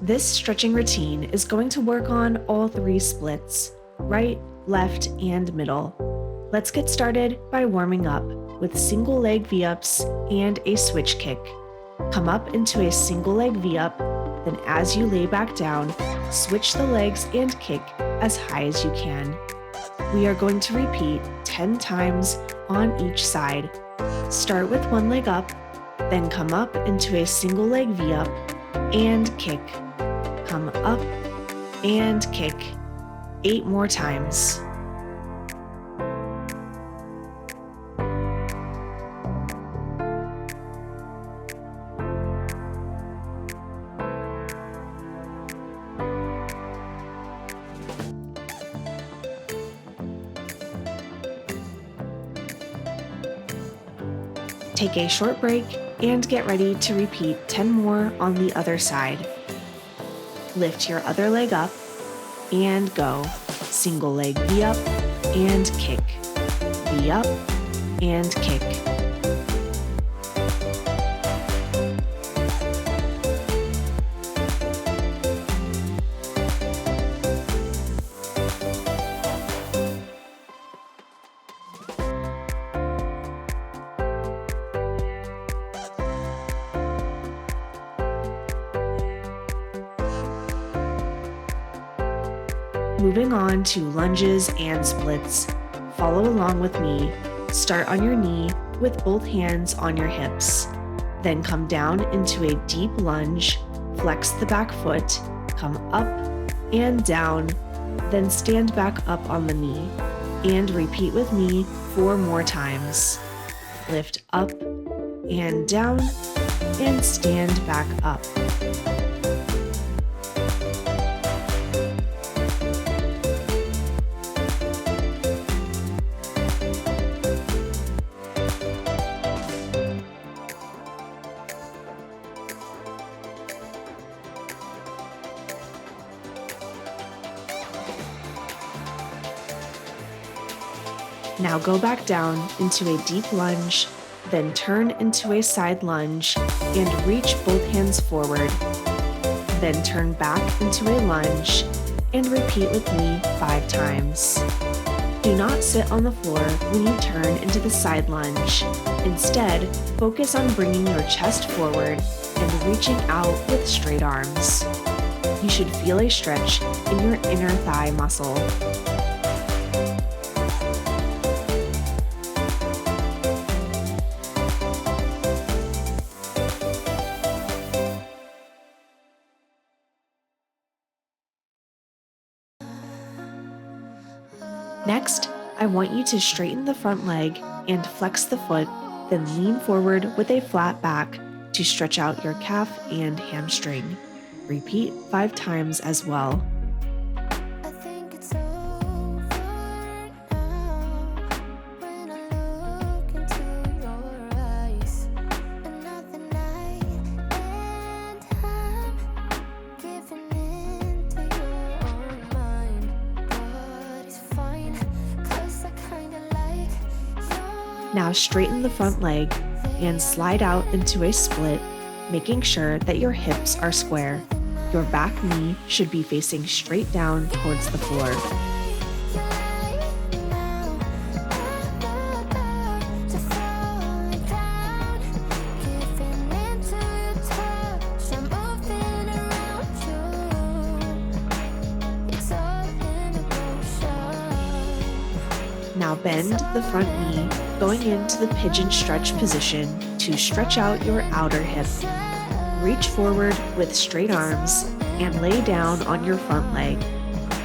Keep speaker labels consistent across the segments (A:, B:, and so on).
A: This stretching routine is going to work on all three splits, right, left, and middle. Let's get started by warming up with single leg V-ups and a switch kick. Come up into a single leg V-up, then as you lay back down, switch the legs and kick as high as you can. We are going to repeat 10 times on each side. Start with one leg up, then come up into a single leg V-up and kick. Come up and kick 8 more times. Take a short break and get ready to repeat 10 more on the other side. Lift your other leg up and go. Single leg V-up and kick. V-up and kick. Moving on to lunges and splits. Follow along with me. Start on your knee with both hands on your hips. Then come down into a deep lunge, flex the back foot, come up and down, then stand back up on the knee. And repeat with me 4 more times. Lift up and down, and stand back up. Now go back down into a deep lunge, then turn into a side lunge and reach both hands forward. Then turn back into a lunge and repeat with me 5 times. Do not sit on the floor when you turn into the side lunge. Instead, focus on bringing your chest forward and reaching out with straight arms. You should feel a stretch in your inner thigh muscle. Next, I want you to straighten the front leg and flex the foot, then lean forward with a flat back to stretch out your calf and hamstring. Repeat 5 times as well. Now straighten the front leg and slide out into a split, making sure that your hips are square. Your back knee should be facing straight down towards the floor. Now bend the front knee, going into the pigeon stretch position to stretch out your outer hip. Reach forward with straight arms and lay down on your front leg.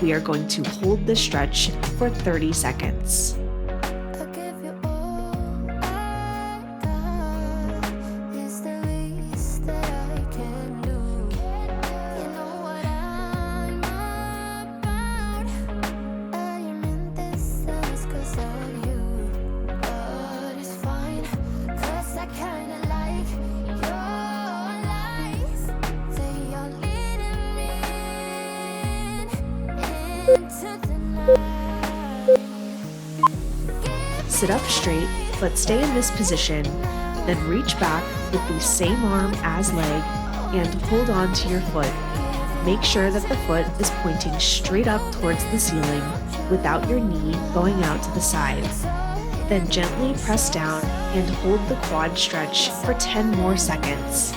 A: We are going to hold this stretch for 30 seconds. Sit up straight, but stay in this position. Then reach back with the same arm as leg and hold on to your foot. Make sure that the foot is pointing straight up towards the ceiling without your knee going out to the side. Then gently press down and hold the quad stretch for 10 more seconds.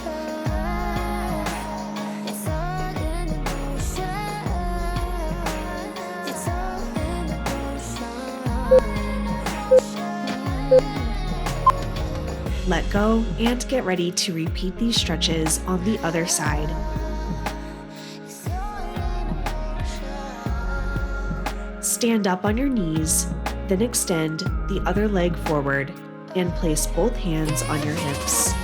A: Let go and get ready to repeat these stretches on the other side. Stand up on your knees, then extend the other leg forward and place both hands on your hips.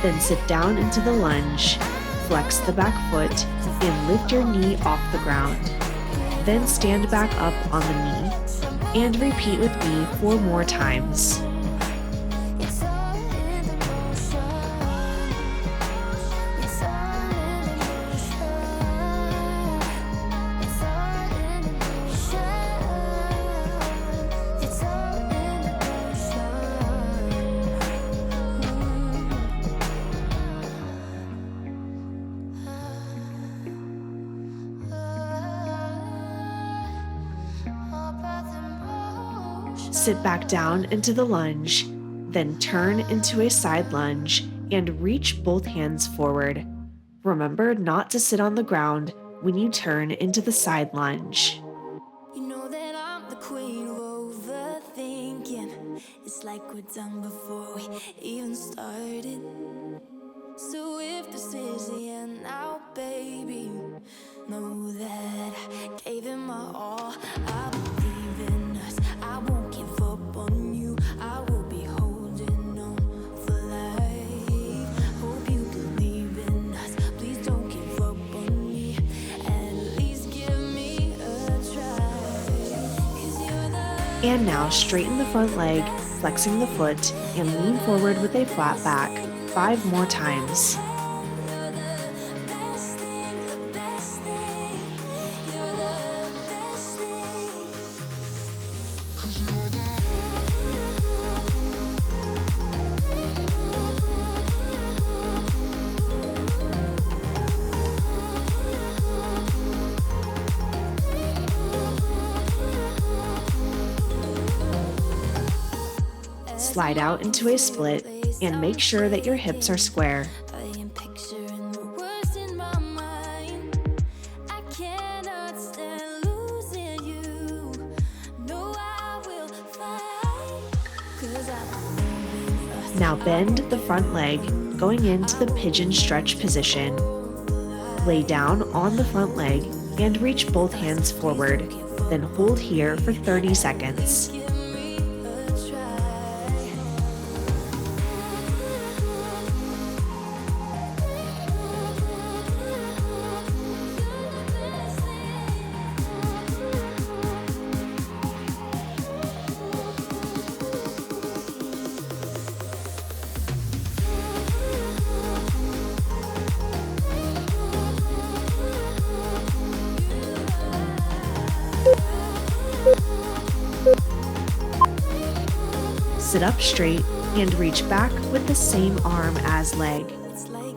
A: Then sit down into the lunge, flex the back foot, and lift your knee off the ground. Then stand back up on the knee and repeat with me 4 more times. Sit back down into the lunge, then turn into a side lunge and reach both hands forward. Remember not to sit on the ground when you turn into the side lunge.
B: You know that I'm the queen of overthinking. It's like we're done before we even started. So if this is the end now, baby, know that I gave it my all. I believe in us. I won't give up on you. I will be holding on for life. Hope you believe in us. Please don't give up on me. At least give me a try. 'Cause you're the
A: And now straighten the front leg, flexing the foot, and lean forward with a flat back 5 more times.
B: best thing, the best thing. You're the best thing.
A: Slide out into a split and make sure that your hips are square.
B: I am picturing the worst in my mind. I cannot stand losing you. No, I will fight. 'Cause I believe in us.
A: Now bend the front leg, going into the pigeon stretch position. Lay down on the front leg and reach both hands forward. Then hold here for 30 seconds.
B: Give me a try.
A: Sit up straight and reach back with the same arm as leg.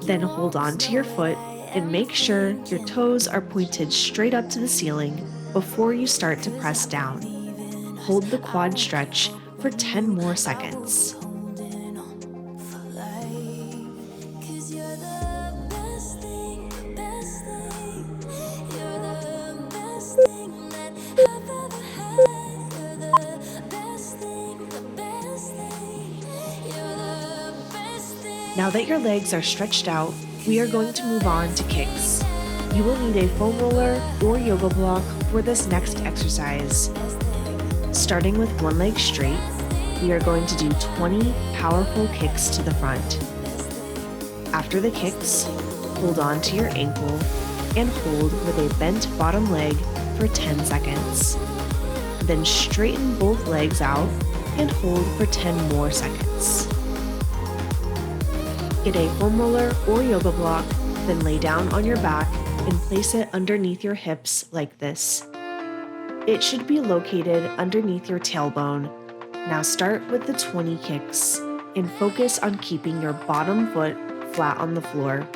A: Then hold on to your foot and make sure your toes are pointed straight up to the ceiling before you start to press down. Hold the quad stretch for 10 more seconds.
B: Holding on for life. 'Cause you're the best thing, the best thing. You're the best thing that I've ever had. You're the best thing, the best thing. You're the best thing.
A: Now that your legs are stretched out, we are going to move on to kicks. You will need a foam roller or yoga block for this next exercise. Starting with one leg straight, we are going to do 20 powerful kicks to the front. After the kicks, hold on to your ankle and hold with a bent bottom leg for 10 seconds. Then straighten both legs out and hold for 10 more seconds. Get a foam roller or yoga block, then lay down on your back and place it underneath your hips like this. It should be located underneath your tailbone. Now start with the 20 kicks and focus on keeping your bottom foot flat on the floor.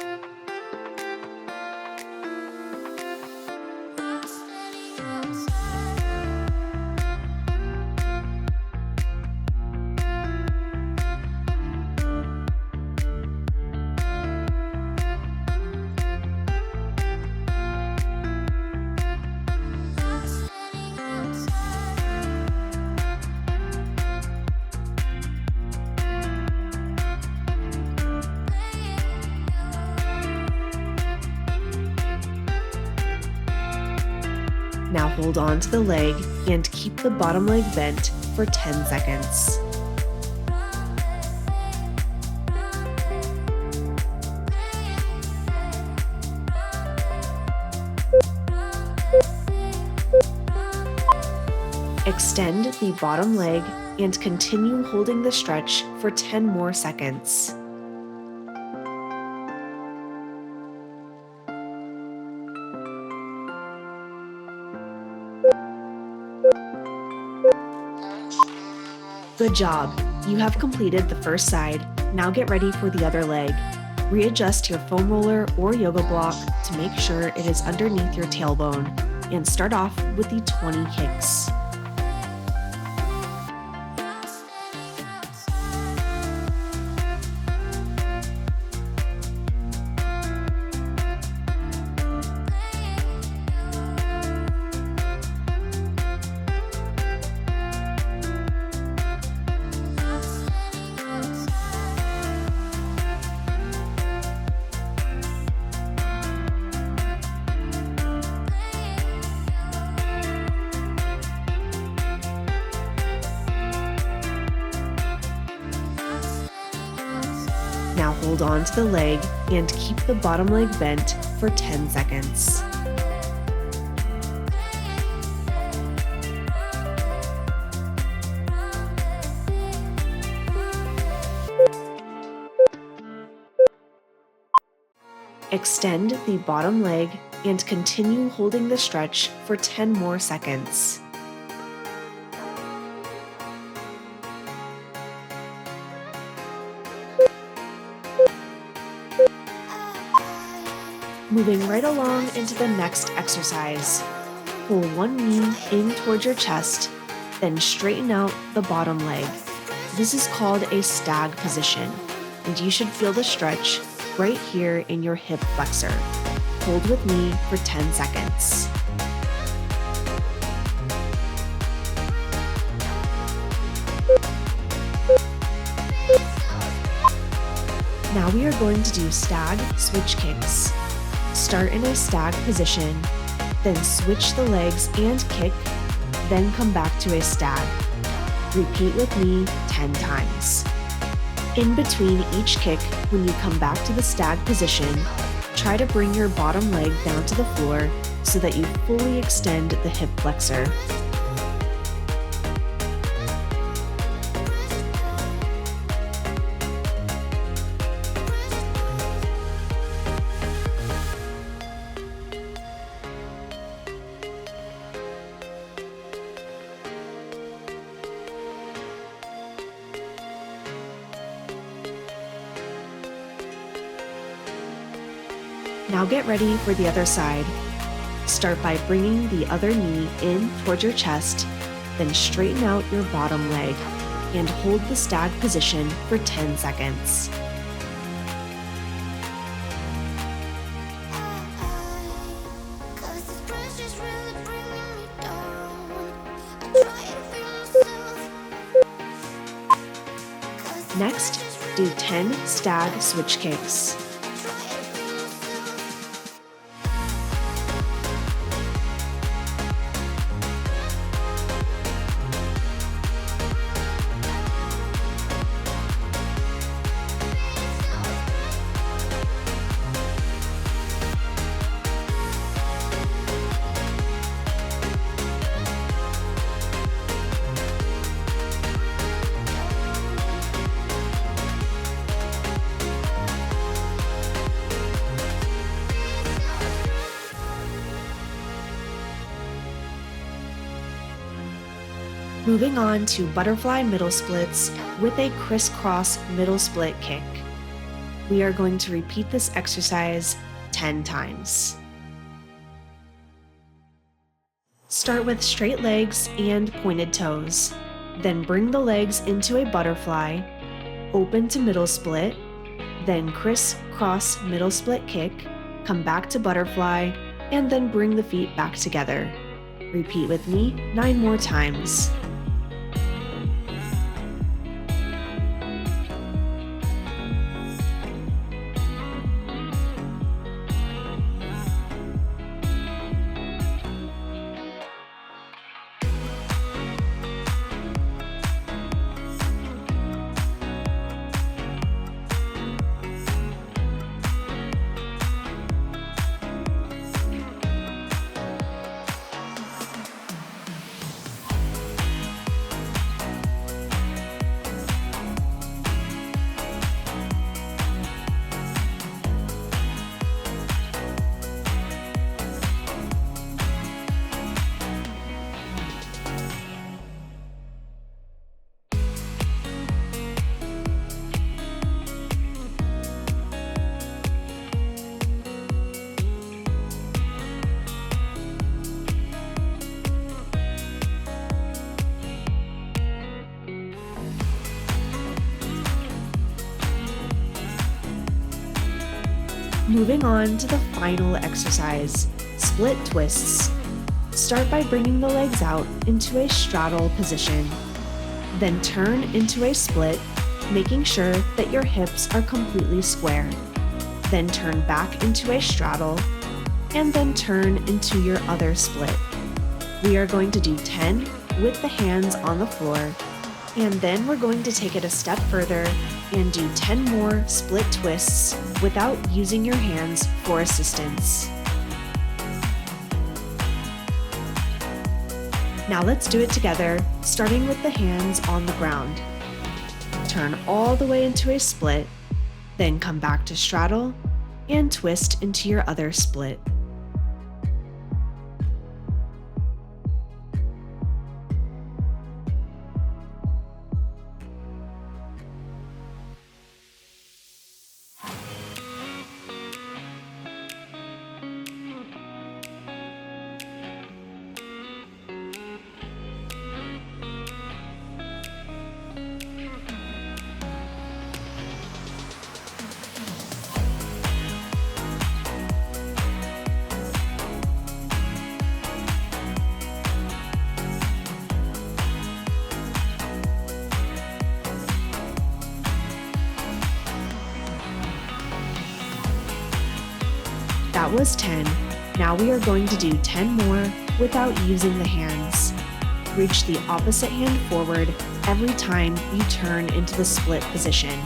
A: Now hold on to the leg and keep the bottom leg bent for 10 seconds. Extend the bottom leg and continue holding the stretch for 10 more seconds. Good job! You have completed the first side. Now get ready for the other leg. Readjust your foam roller or yoga block to make sure it is underneath your tailbone, and start off with the 20 kicks. Now hold on to the leg and keep the bottom leg bent for 10 seconds. Extend the bottom leg and continue holding the stretch for 10 more seconds. Moving right along into the next exercise. Pull one knee in towards your chest, then straighten out the bottom leg. This is called a stag position, and you should feel the stretch right here in your hip flexor. Hold with me for 10 seconds. Now we are going to do stag switch kicks. Start in a stag position, then switch the legs and kick, then come back to a stag. Repeat with me 10 times. In between each kick, when you come back to the stag position, try to bring your bottom leg down to the floor so that you fully extend the hip flexor. Now get ready for the other side. Start by bringing the other knee in towards your chest, then straighten out your bottom leg and hold the stag position for 10 seconds. Next, do 10 stag switch kicks. Moving on to butterfly middle splits with a crisscross middle split kick. We are going to repeat this exercise 10 times. Start with straight legs and pointed toes. Then bring the legs into a butterfly, open to middle split, then crisscross middle split kick, come back to butterfly, and then bring the feet back together. Repeat with me 9 more times. Moving on to the final exercise, split twists. Start by bringing the legs out into a straddle position. Then turn into a split, making sure that your hips are completely square. Then turn back into a straddle, and then turn into your other split. We are going to do 10 with the hands on the floor, and then we're going to take it a step further and do 10 more split twists without using your hands for assistance. Now let's do it together, starting with the hands on the ground. Turn all the way into a split, then come back to straddle and twist into your other split. That was 10. Now we are going to do 10 more without using the hands. Reach the opposite hand forward every time you turn into the split position.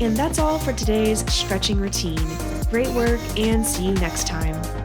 A: And that's all for today's stretching routine. Great work, and see you next time.